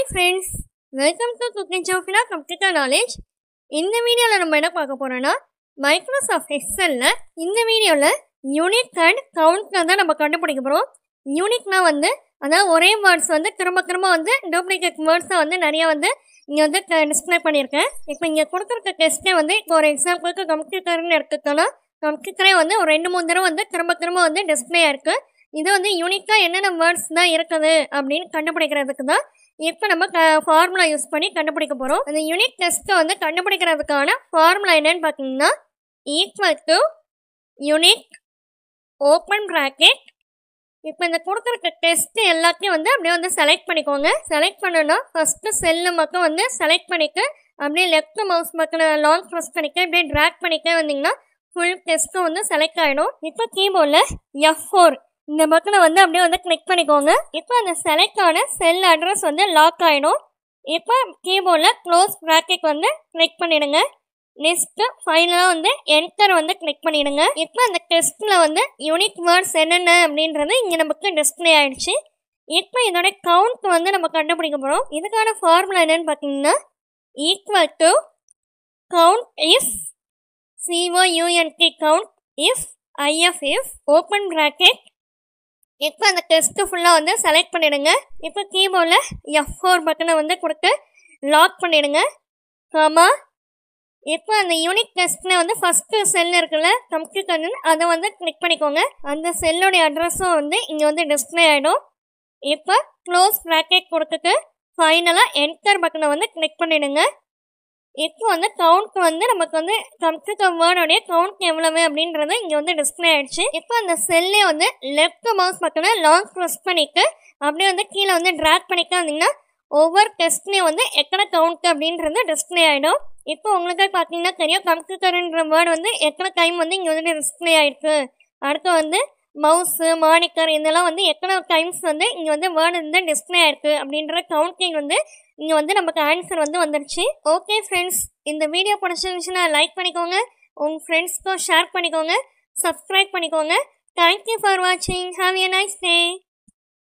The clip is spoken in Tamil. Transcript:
Hi friends, welcome to Cooking Chofina Computer Knowledge. இந்த வீடியோவில் நம்ம என்ன பார்க்க போகிறோன்னா மைக்ரோசாஃப்ட் எக்ஸலில் இந்த வீடியோவில் யூனிக் அண்ட் கவுண்ட்ல தான் நம்ம கண்டுபிடிக்க போகிறோம். யூனிக்னா அதாவது ஒரே வேர்ட்ஸ் திரும்ப திரும்ப டூப்ளிகேட் வேர்ட்ஸை நிறையா இங்கே டிஸ்பிளே பண்ணியிருக்கேன். இப்போ இங்கே கொடுத்துருக்க டெஸ்ட்டே இப்போ ஒரு எக்ஸாம்பிளுக்கு கம்ப்யூட்டர்னு எடுத்துக்கிட்டோன்னா கம்ப்யூட்டரே ஒரு 2-3 தடவை திரும்ப திரும்ப டிஸ்பிளே இருக்குது. இது யூனிக்காக என்னென்ன வேர்ட்ஸ் தான் இருக்குது அப்படின்னு கண்டுபிடிக்கிறதுக்கு தான் இப்போ நம்ம ஃபார்முலா யூஸ் பண்ணி கண்டுபிடிக்க போகிறோம். அந்த யூனிக் டெஸ்ட்டை கண்டுபிடிக்கிறதுக்கான ஃபார்முலா என்னன்னு பார்த்தீங்கன்னா equal to unique open bracket. இப்போ இந்த கொடுத்துருக்க டெஸ்ட்டு எல்லாத்தையும் அப்படியே செலக்ட் பண்ணிக்கோங்க. செலக்ட் பண்ணணும்னா ஃபஸ்ட்டு செல்லு மட்டும் செலக்ட் பண்ணிக்க அப்படியே லெஃப்ட் மவுஸ் பக்கம் லாங் ப்ரெஸ் பண்ணிக்க அப்படியே ட்ராக் பண்ணிக்க வந்தீங்கன்னா ஃபுல் டெஸ்ட்டும் செலக்ட் ஆகிடும். இப்போ கீபோர்டில் F4 இந்த பக்கனை அப்படியே கிளிக் பண்ணிக்கோங்க. இப்போ அந்த செலக்ட் ஆன செல் அட்ரஸ் லாக் ஆகிடும். இப்போ கீபோர்டில் க்ளோஸ் ப்ராக்கெட் கிளிக் பண்ணிடுங்க. நெக்ஸ்ட்டு ஃபைனலாக என்டர் கிளிக் பண்ணிடுங்க. இப்போ அந்த டெஸ்ட்டில் யூனிக் வேர்ட்ஸ் என்னென்ன அப்படின்றது இங்கே நமக்கு டிஸ்பிளே ஆகிடுச்சு. இப்போ இதோட கவுண்ட் நம்ம கண்டுபிடிக்க போகிறோம். இதுக்கான ஃபார்முலா என்னென்னு பார்த்தீங்கன்னா equal to count if COUNT count if IF if open bracket. இப்போ அந்த டெஸ்ட்டு ஃபுல்லாக செலக்ட் பண்ணிவிடுங்க. இப்போ கீபோர்டில் F4 பட்டனை கொடுத்து லாக் பண்ணிவிடுங்க. ஆமா, இப்போ அந்த யூனிக் டெஸ்ட்டில் ஃபஸ்ட்டு செல் இருக்குல்ல கம்ப்யூட்டர்னு அதை கிளிக் பண்ணிக்கோங்க. அந்த செல்லுடைய அட்ரஸும் இங்கே டிஸ்பிளே ஆகிடும். இப்போ க்ளோஸ் ப்ராக்கெட் கொடுத்துட்டு ஃபைனலாக என்டர் பட்டனை கிளிக் பண்ணிவிடுங்க. இப்போ கவுண்ட் நமக்கு கம்ப்யூட்டர் வேர்டோடைய கவுண்ட் எவ்வளவு அப்படின்றது இங்கே டிஸ்பிளே ஆகிடுச்சு. இப்போ அந்த செல்லே லெஃப்ட் மவுஸ் பட்டனை லாங் ப்ரெஸ் பண்ணிட்டு அப்படியே கீழே ட்ராக் பண்ணிக்க வந்தீங்கன்னா ஒவ்வொரு டெஸ்ட்லேயும் எத்தனை கவுண்ட் அப்படின்றது டிஸ்பிளே ஆகிடும். இப்போ உங்களுக்கு பார்த்தீங்கன்னா தெரியும் கம்ப்யூட்டர்ன்ற வேர்டு எத்தனை டைம் இங்கே டிஸ்பிளே ஆகிருக்கு. அடுத்து மவுஸு மானிட்டர் இதெல்லாம் எத்தனை டைம்ஸ் இங்கே வேர்டு டிஸ்பிளே ஆகிருக்கு அப்படின்ற கவுண்டிங் இங்கே நமக்கு ஆன்சர் வந்துருச்சு. ஓகே ஃப்ரெண்ட்ஸ், இந்த வீடியோ பிடிச்சிருந்துச்சுன்னா லைக் பண்ணிக்கோங்க, உங்கள் ஃப்ரெண்ட்ஸ்க்கும் ஷேர் பண்ணிக்கோங்க, சப்ஸ்கிரைப் பண்ணிக்கோங்க. தேங்க்யூ ஃபார் வாட்சிங். Have a nice day.